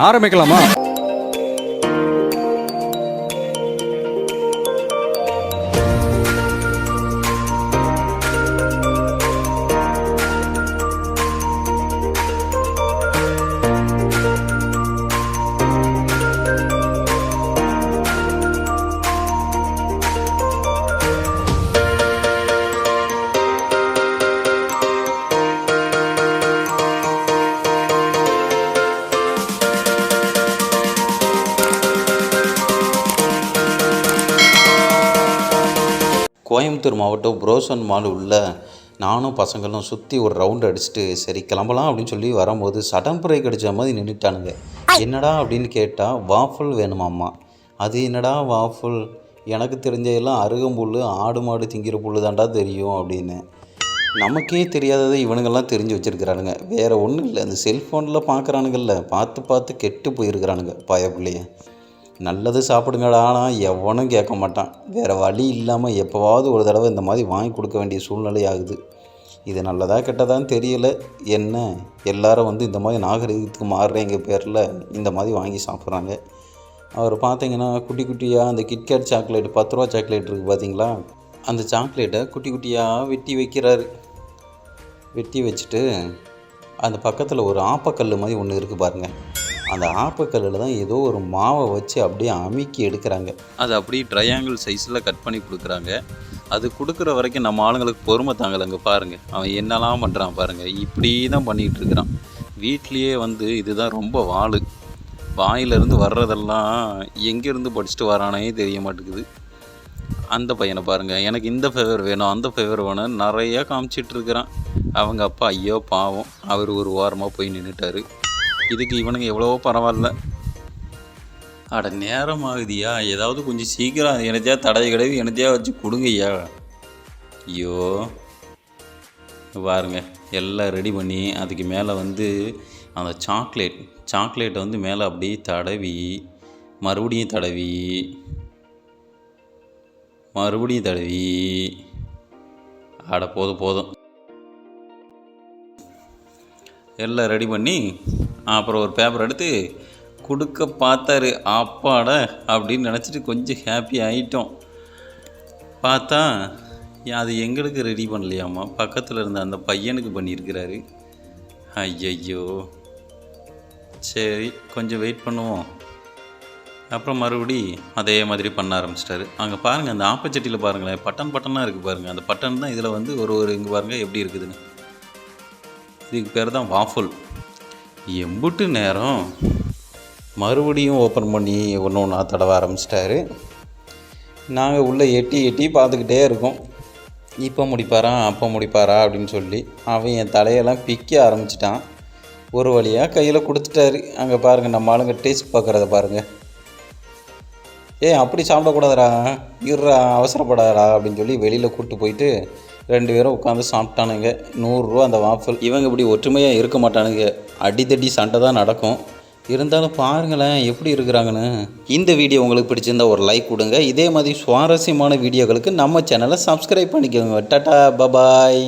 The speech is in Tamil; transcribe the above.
ஆரம்பிக்கலாமா? கோயம்புத்தூர் மாவட்டம் புரோசன் மால் உள்ள நானும் பசங்களும் சுற்றி ஒரு ரவுண்டு அடிச்சுட்டு சரி கிளம்பலாம் அப்படின்னு சொல்லி வரும்போது சடன் பிரேக் அடித்த மாதிரி நின்றுட்டானுங்க. என்னடா அப்படின்னு கேட்டால் வாஃபுல் வேணுமாம்மா. அது என்னடா வாஃபுல், எனக்கு தெரிஞ்சதெல்லாம் அருகம்புல் ஆடு மாடு திங்கிற புல் தாண்டா தெரியும் அப்படின்னு. நமக்கே தெரியாததை இவனுங்கள்லாம் தெரிஞ்சு வச்சுருக்கிறானுங்க. வேறு ஒன்றும் இல்லை, அந்த செல்ஃபோனில் பார்க்குறானுங்கள்ல, பார்த்து பார்த்து கெட்டு போயிருக்கிறானுங்க பயப்புள்ளைய. நல்லது சாப்பிடுங்கடா, ஆனால் எவனும் கேட்க மாட்டான். வேறு வழி இல்லாமல் எப்போவாவது ஒரு தடவை இந்த மாதிரி வாங்கி கொடுக்க வேண்டிய சூழ்நிலை ஆகுது. இது நல்லதா கெட்டதான்னு தெரியலை. என்ன எல்லாரும் இந்த மாதிரி நாகரிகத்துக்கு மாறுறேங்க பேரில் இந்த மாதிரி வாங்கி சாப்பிட்றாங்க. அவர் பார்த்தீங்கன்னா குட்டி குட்டியாக அந்த கிட்கேட் சாக்லேட் 10 ரூபா சாக்லேட் இருக்குது பார்த்தீங்களா, அந்த சாக்லேட்டை குட்டி குட்டியாக வெட்டி வைக்கிறாரு. வெட்டி வச்சுட்டு அந்த பக்கத்தில் ஒரு ஆப்பக்கல் மாதிரி ஒன்று இருக்குது பாருங்கள். அந்த ஆப்பக்கல்லில் தான் ஏதோ ஒரு மாவை வச்சு அப்படியே அமுக்கி எடுக்கிறாங்க. அது அப்படியே ட்ரையாங்கிள் சைஸில் கட் பண்ணி கொடுக்குறாங்க. அது கொடுக்குற வரைக்கும் நம்ம ஆளுங்களுக்கு பொறுமை தாங்கலைங்க. பாருங்கள் அவன் என்னெல்லாம் பண்ணுறான் பாருங்கள். இப்படி தான் பண்ணிகிட்டு இருக்கிறான். வீட்லேயே இதுதான் ரொம்ப வாயிலிருந்து வர்றதெல்லாம் எங்கேருந்து படிச்சுட்டு வரானே தெரிய மாட்டேங்குது. அந்த பையனை பாருங்கள், எனக்கு இந்த ஃபேவர் வேணும் அந்த ஃபேவர் வேணும்னு நிறையா காமிச்சிட்ருக்கிறான். அவங்க அப்பா ஐயோ பாவம், அவர் ஒரு வாரமாக போய் நின்றுட்டார். இதுக்கு இவனுங்க எவ்வளவோ பரவாயில்ல. அட நேரம் ஆகுதியா, ஏதாவது கொஞ்சம் சீக்கிரம் எனத்தையா தடவை கிடையாது எனத்தையா வச்சு கொடுங்கய்யா. ஐயோ பாருங்க, எல்லாம் ரெடி பண்ணி அதுக்கு மேலே அந்த சாக்லேட்டை மேலே அப்படியே தடவி மறுபடியும் தடவி அட போதும் எல்லாம் ரெடி பண்ணி அப்புறம் ஒரு பேப்பர் எடுத்து கொடுக்க பார்த்தாரு. அப்பாட அப்படின்னு நினச்சிட்டு கொஞ்சம் ஹாப்பி ஆகிட்டோம். பார்த்தா அது எங்களுக்கு ரெடி பண்ணலையாம்மா, பக்கத்தில் இருந்த அந்த பையனுக்கு பண்ணியிருக்கிறாரு. ஐயையோ, சரி கொஞ்சம் வெயிட் பண்ணுவோம். அப்புறம் மறுபடி அதே மாதிரி பண்ண ஆரம்பிச்சிட்டாரு. அங்கே பாருங்கள், அந்த ஆப்பச்சட்டியில் பாருங்களேன், பட்டனாக இருக்குது பாருங்கள். அந்த பட்டன் தான் இதில் ஒரு இங்கே பாருங்கள் எப்படி இருக்குதுன்னு. இதுக்கு பேர் தான் வாஃபுல். எம்புட்டு நேரம் மறுபடியும் ஓப்பன் பண்ணி ஒன்று தடவை ஆரம்பிச்சிட்டாரு. நாங்கள் உள்ளே எட்டி பார்த்துக்கிட்டே இருக்கோம். இப்போ முடிப்பாரா அப்போ முடிப்பாரா அப்படின்னு சொல்லி அவன் என் தலையெல்லாம் பிக்க ஆரம்பிச்சிட்டான். ஒரு வழியாக கையில் கொடுத்துட்டாரு. அங்கே பாருங்கள், நம்ம ஆளுங்க டேஸ்ட் பார்க்குறத பாருங்கள். அப்படி சாப்பிடக்கூடாதுடா, இருறா அவசரப்படாதா அப்படின்னு சொல்லி வெளியில் கூப்பிட்டு போயிட்டு 2 பேரும் உட்காந்து சாப்பிட்டானுங்க. 100 ரூபா அந்த வாஃபல். இவங்க இப்படி ஒற்றுமையாக இருக்க மாட்டானுங்க, அடித்தடி சண்டை தான் நடக்கும். இருந்தாலும் பாருங்களேன் எப்படி இருக்கிறாங்கன்னு. இந்த வீடியோ உங்களுக்கு பிடிச்சிருந்தா ஒரு லைக் கொடுங்க. இதே மாதிரி சுவாரஸ்யமான வீடியோக்களுக்கு நம்ம சேனலை சப்ஸ்கிரைப் பண்ணிக்கோங்க. டாடா பபாய்.